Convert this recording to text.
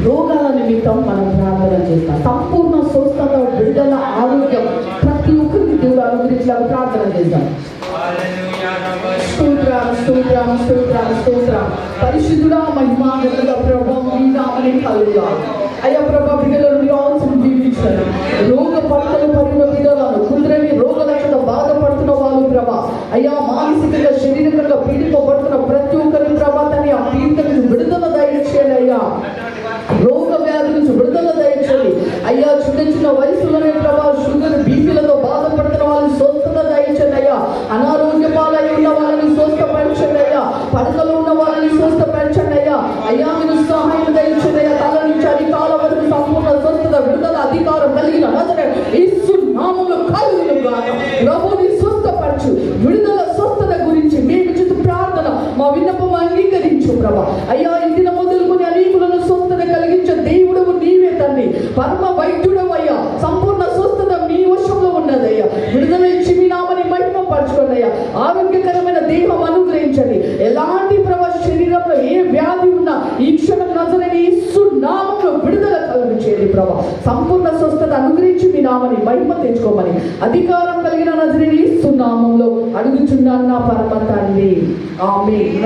రోగాల నిమిత్తం మనం ప్రార్థన చేస్తాం. సంపూర్ణ స్వస్థత, విడుదల, ఆరోగ్యం ప్రతి ఒక్కరికి దేవుడు అనుగ్రహించాలని ప్రార్థన చేద్దాం. స్తోత్రం, స్తోత్రం, స్తోత్రం, స్తోత్రం. పరిశుద్ధుడా, మహిమాగతుడా ప్రభా, మీ నామమునే హల్లెలూయా. అయ్యా ప్రభా, బిడ్డలను ఆశను దీవించండి. రోగ పడతలు పరిమ బిడ్డలను కుదిరని రోగలతో బాధపడుతున్న వాళ్ళు ప్రభా, అయ్యా మానసికంగా శరీరంగా పీడింపబడుతున్న ప్రతి ఒక్కరిని ప్రభా తని ఆ పీడిత నుంచి విడుదల దయచేయండి. అయ్యా రోగ వ్యాధి నుంచి విడుదల దయచేయండి. అయ్యా చిన్న చిన్న వయసులోనే ప్రభా షుగర్, బీపీలతో బాధపడుతున్న వాళ్ళని స్వస్థత దయచేయండి. అయ్యా అనారోగ్య పాలై ఉన్న వాళ్ళని స్వస్థపరచండి. అయ్యా పడకలో ఉన్న వాళ్ళని స్వస్థపరచండి. అయ్యా అయ్యా మీరు సహాయం దయచేయండి. అయ్యా తల నుంచి అధికాల వరకు సంపూర్ణ స్వస్థత, విడుదల, అధికారం కలిగిన యేసు నామములో కలుగునుగా. ప్రభుని స్వస్థపరచు, విడుదల, స్వస్థత గురించి మేము చేత ప్రార్థన మా విన్నపం అంగీకరించు ప్రభా. అయ్యా ఇంటిన మొదలుకొని అనేకులను స్వస్థత కలిగించే దేవుడవు నీవే తండ్రి, పరమ వైద్యుడవు అయ్యా. సంపూర్ణ స్వస్థత మీ వశంలో ఉన్నదయ్యా. విడుదల ఇచ్చి మీ నామని మహిమ పరచుకోండి అయ్యా. ఆరోగ్యకరమైన దేహం అనుగ్రహించండి. ఎలాంటి ప్రభా శరీరంలో ఏ వ్యాధి ఉన్నా ఈ క్షణం నజరేయుని యేసు నామములో విడుదల కలుగు చేయండి ప్రభా. సంపూర్ణ స్వస్థత అనుగ్రహించి మీ నామని మహిమ తెచ్చుకోమని అధికారం కలిగిన నజరేయుని యేసు నామములో అడుగుచున్నాను నా పరమ తండ్రి. ఆమేన్.